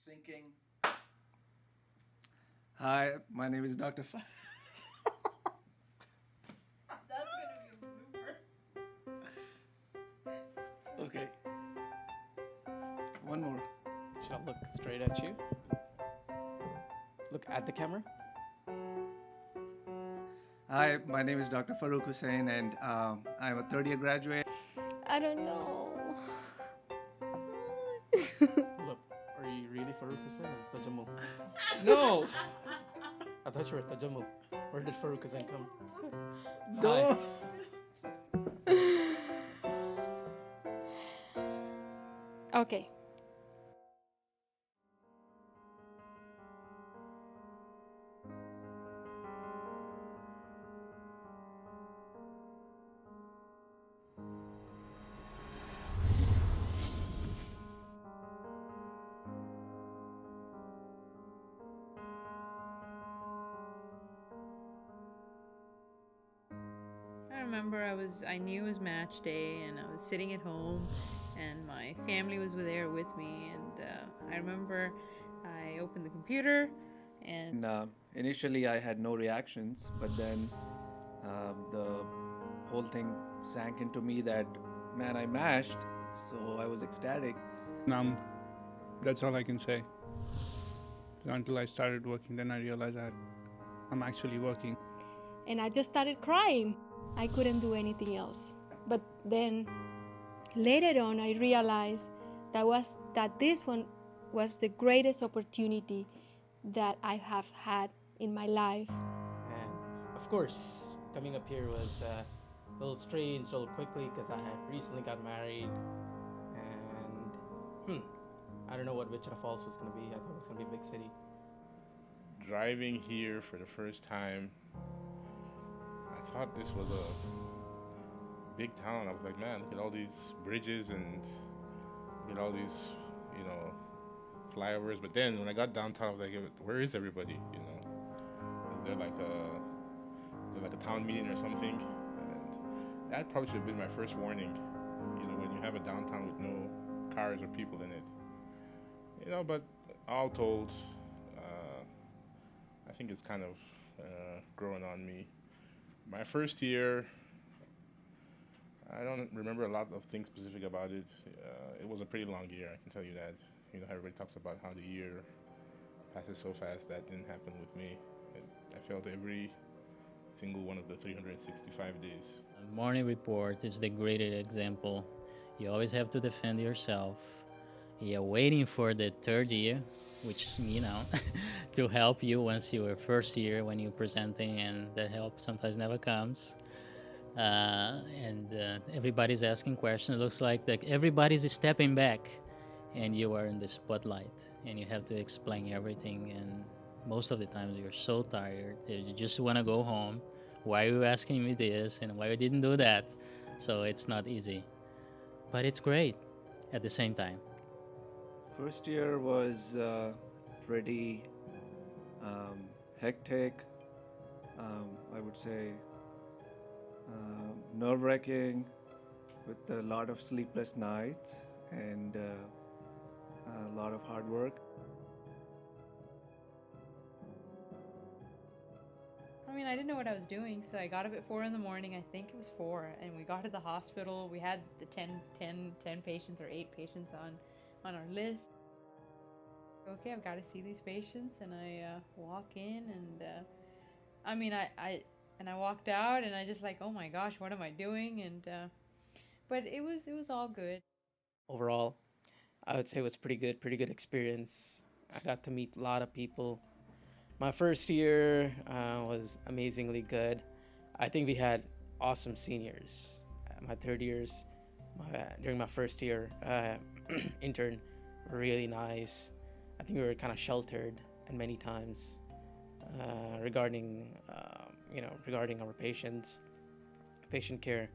Sinking. Hi, my name is Dr. That's gonna be a blooper. Okay. One more. Should I look straight at you? Look at the camera? Hi, my name is Dr. Farouk Hussain, and I'm a third-year graduate. I don't know. Look, are you really Farouk Hussain or Tajamul? No! I thought you were Tajamul. Where did Farouk Hussain come? No! Okay. I remember I knew it was match day and I was sitting at home and my family was there with me, and I remember I opened the computer and And initially, I had no reactions, but then the whole thing sank into me that, man, I mashed, so I was ecstatic. Numb. That's all I can say. Until I started working, then I realized that I'm actually working. And I just started crying. I couldn't do anything else. But then later on, I realized that this one was the greatest opportunity that I have had in my life. And of course, coming up here was a little strange, a little quickly, because I had recently got married. And I don't know what Wichita Falls was going to be. I thought it was going to be a big city. Driving here for the first time, I thought this was a big town. I was like, man, look at all these bridges and look at all these, flyovers. But then when I got downtown, I was like, where is everybody? Is there like a town meeting or something? And that probably should have been my first warning. When you have a downtown with no cars or people in it. But all told, I think it's kind of growing on me. My first year, I don't remember a lot of things specific about it. It was a pretty long year, I can tell you that. Everybody talks about how the year passes so fast. That didn't happen with me. I felt every single one of the 365 days. Morning report is the greatest example. You always have to defend yourself. You're waiting for the third year, which is me now, to help you once you were first year when you're presenting, and the help sometimes never comes. And everybody's asking questions. It looks like that everybody's stepping back and you are in the spotlight and you have to explain everything. And most of the times you're so tired that you just want to go home. Why are you asking me this and why you didn't do that? So it's not easy, but it's great at the same time. First year was pretty hectic, I would say nerve-wracking, with a lot of sleepless nights and a lot of hard work. I mean, I didn't know what I was doing, so I got up at 4 in the morning. I think it was 4, and we got to the hospital. We had the 10 patients or 8 patients on our list. Okay, I've got to see these patients, and I walk in, and I walked out, and I just like, oh my gosh, what am I doing? And but it was all good. Overall, I would say it was pretty good experience. I got to meet a lot of people. My first year was amazingly good. I think we had awesome seniors. My third years, during my first year, intern were really nice. I think we were kind of sheltered and many times regarding our patient care.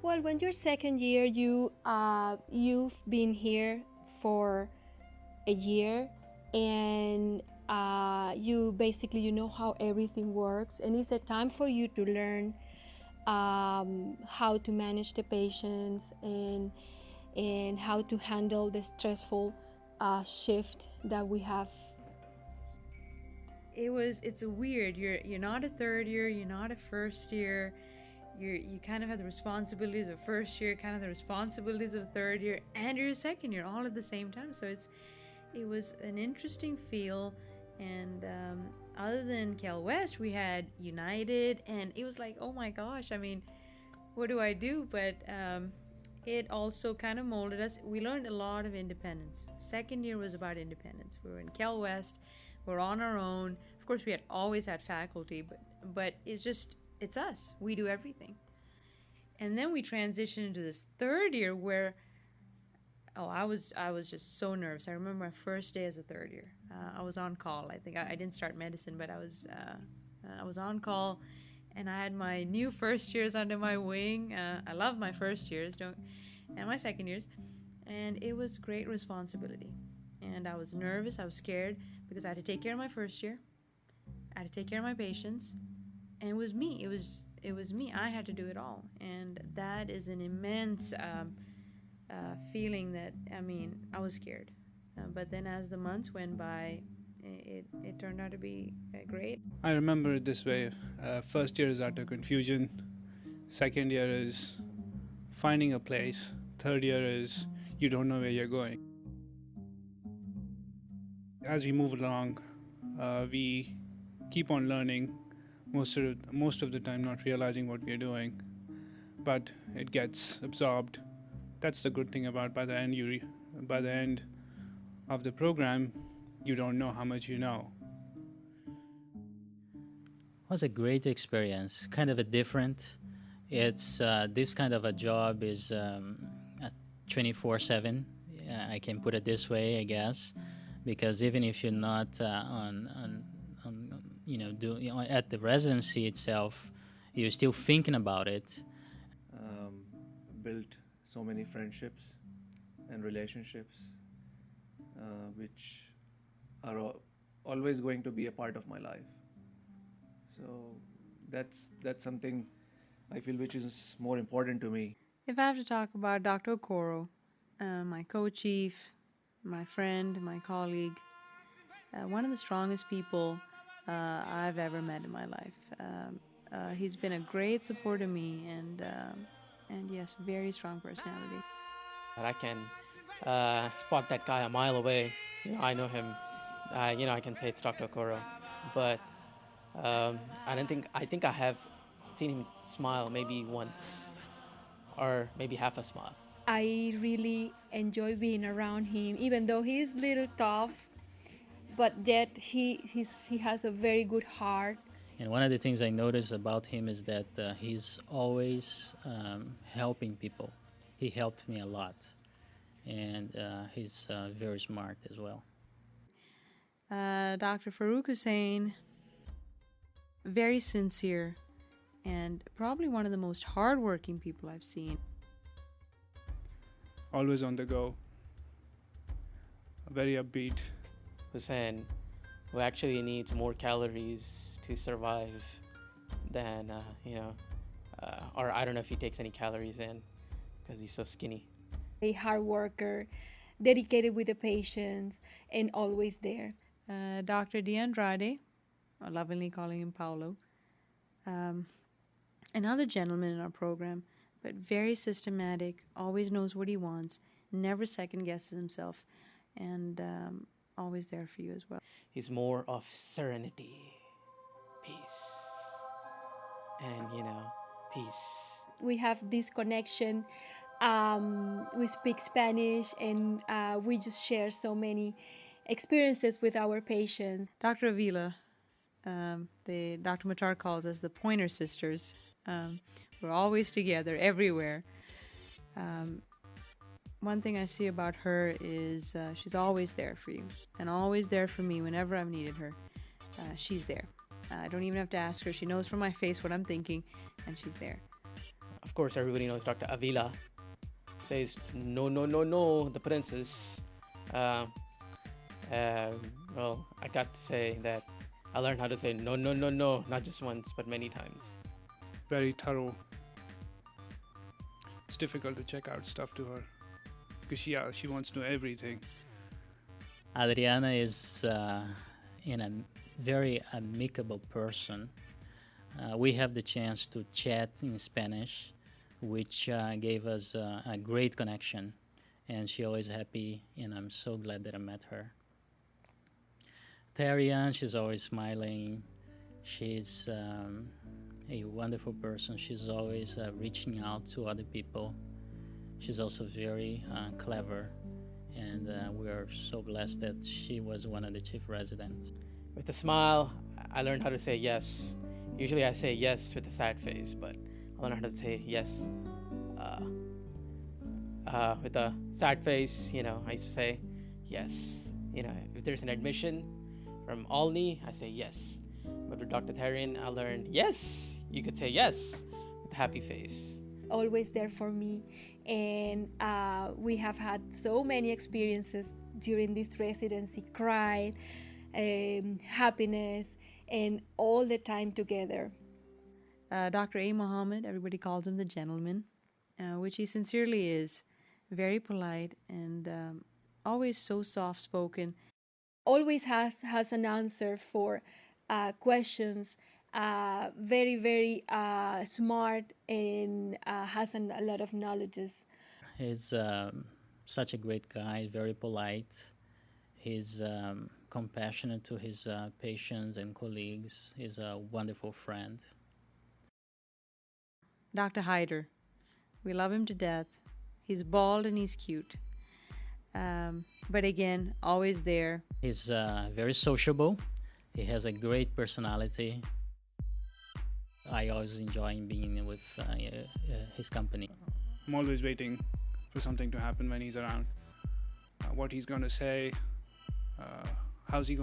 Well, when you're second year, you've been here for a year, and you basically know how everything works, and it's a time for you to learn how to manage the patients, and and how to handle the stressful shift that we have. It's a weird. You're not a third year, you're not a first year. You kind of have the responsibilities of first year, kind of the responsibilities of third year, and you're a second year all at the same time. So it was an interesting feel. And other than Cal West, we had United, and it was like, oh my gosh, I mean, what do I do? But it also kind of molded us. We learned a lot of independence. Second year was about independence. We were in Cal West, we're on our own. Of course, we had always had faculty, but it's us. We do everything. And then we transitioned into this third year where, I was just so nervous. I remember my first day as a third year. I was on call. I think I didn't start medicine, but I was on call, and I had my new first years under my wing. I love my first years, and my second years, and it was great responsibility. And I was nervous. I was scared because I had to take care of my first year. I had to take care of my patients, and it was me. It was me. I had to do it all, and that is an immense feeling. That, I mean, I was scared, but then as the months went by, it turned out to be great. I remember it this way. First year is utter confusion. Second year is finding a place. Third year is you don't know where you're going. As we move along, we keep on learning, most of the time not realizing what we're doing, but it gets absorbed. That's the good thing about by the end of the program, you don't know how much you know. It was a great experience, kind of a different. It's this kind of a job is 24/7. I can put it this way, I guess, because even if you're not at the residency itself, you're still thinking about it. Built so many friendships and relationships, which are always going to be a part of my life. So that's something I feel which is more important to me. If I have to talk about Dr. Okoro, my co-chief, my friend, my colleague, one of the strongest people I've ever met in my life. He's been a great support of me, and yes, very strong personality. But I can spot that guy a mile away. I know him. I can say it's Dr. Okoro, but I think I have seen him smile maybe once, or maybe half a smile. I really enjoy being around him, even though he's a little tough, but yet he has a very good heart. And one of the things I notice about him is that he's always helping people. He helped me a lot, and he's very smart as well. Dr. Farouk Hussein, very sincere, and probably one of the most hardworking people I've seen. Always on the go. Very upbeat. Hussein, who actually needs more calories to survive than, or I don't know if he takes any calories in because he's so skinny. A hard worker, dedicated with the patients, and always there. Dr. DeAndrade, or lovingly calling him Paulo, another gentleman in our program, but very systematic, always knows what he wants, never second guesses himself, and always there for you as well. He's more of serenity, peace, and peace. We have this connection. We speak Spanish, and we just share so many experiences with our patients. Dr. Avila, Dr. Matar calls us the Pointer Sisters. We're always together, everywhere. One thing I see about her is she's always there for you, and always there for me whenever I've needed her. She's there. I don't even have to ask her. She knows from my face what I'm thinking, and she's there. Of course, everybody knows Dr. Avila says, no, no, no, no, the princess. Well, I got to say that I learned how to say no, no, no, no, not just once, but many times. Very thorough. It's difficult to check out stuff to her. because she wants to know everything. Adriana is a very amicable person. We have the chance to chat in Spanish, which gave us a great connection, and she always happy, and I'm so glad that I met her. Therian, she's always smiling. She's a wonderful person. She's always reaching out to other people. She's also very clever, and we are so blessed that she was one of the chief residents. With a smile, I learned how to say yes. Usually I say yes with a sad face, but I learned how to say yes with a sad face. I used to say yes. If there's an admission from Alney, I say yes. But with Dr. Therian, I learned yes. You could say yes with a happy face. Always there for me, and we have had so many experiences during this residency, crying, happiness, and all the time together. Dr. A. Muhammad, everybody calls him the gentleman, which he sincerely is. Very polite and always so soft-spoken. Always has an answer for questions. Very, very smart, and has a lot of knowledges. He's such a great guy, very polite. He's compassionate to his patients and colleagues. He's a wonderful friend. Dr. Hyder, we love him to death. He's bald and he's cute. But again, always there. He's very sociable. He has a great personality. I always enjoy being with his company. I'm always waiting for something to happen when he's around. What he's going to say, how is he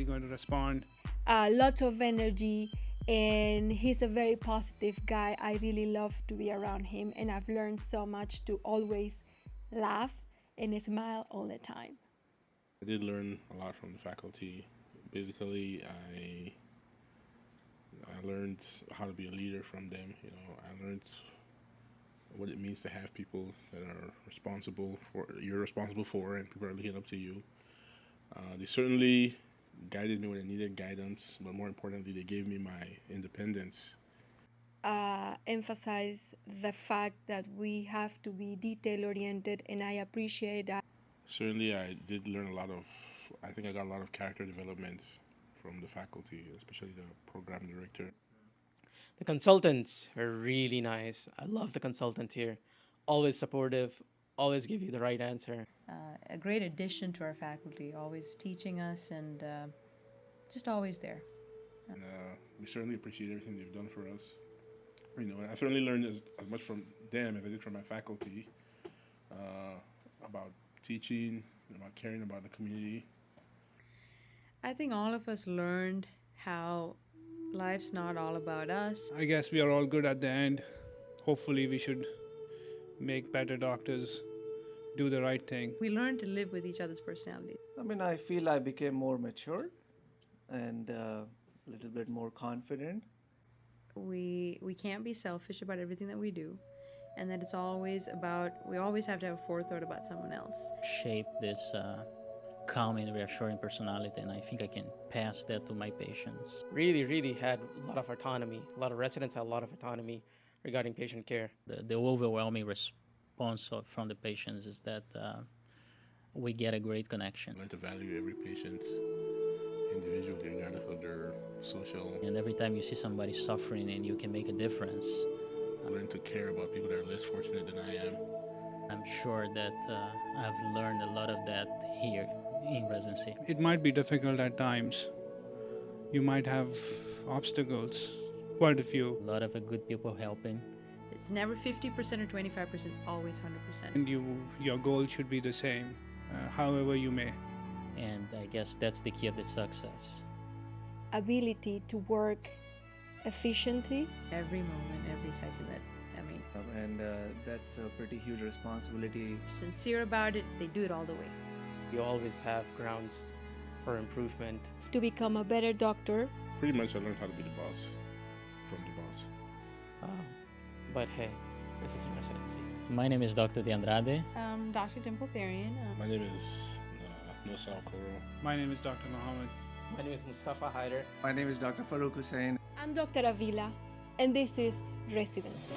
going to respond. Lots of energy, and he's a very positive guy. I really love to be around him, and I've learned so much to always laugh and smile all the time. I did learn a lot from the faculty. Basically, I learned how to be a leader from them. I learned what it means to have people that are you're responsible for, and people are looking up to you. They certainly guided me when I needed guidance, but more importantly, they gave me my independence. Emphasize the fact that we have to be detail-oriented, and I appreciate that. Certainly, I did learn I think I got a lot of character development from the faculty, especially the program director. The consultants are really nice. I love the consultant here. Always supportive, always give you the right answer. A great addition to our faculty, always teaching us and just always there. And we certainly appreciate everything they've done for us. And I certainly learned as much from them as I did from my faculty about teaching, about caring about the community. I think all of us learned how life's not all about us. I guess we are all good at the end. Hopefully we should make better doctors, do the right thing. We learned to live with each other's personalities. I feel I became more mature and a little bit more confident. We can't be selfish about everything that we do, and that it's always about, we always have to have forethought about someone else. Shape this calm and reassuring personality, and I think I can pass that to my patients. Really, really had a lot of autonomy. A lot of residents had a lot of autonomy regarding patient care. The overwhelming response from the patients is that we get a great connection. I learn to value every patient individually, regardless of their social. And every time you see somebody suffering and you can make a difference, I learn to care about people that are less fortunate than I am. I'm sure that I've learned a lot of that here in residency. It might be difficult at times. You might have obstacles, quite a few. A lot of good people helping. It's never 50% or 25%, it's always 100%. And your goal should be the same, however you may. And I guess that's the key of the success. Ability to work efficiently. Every moment, every second And that's a pretty huge responsibility. sincere about it, they do it all the way. You always have grounds for improvement. To become a better doctor. Pretty much I learned how to be the boss from the boss. But hey, This is Residency. My name is Dr. De Andrade. Dr. Dimple Therian. My name is Musa Okoro. My name is Dr. Mohammed. My name is Mustafa Haider. My name is Dr. Farouk Hussain. I'm Dr. Avila, and this is Residency.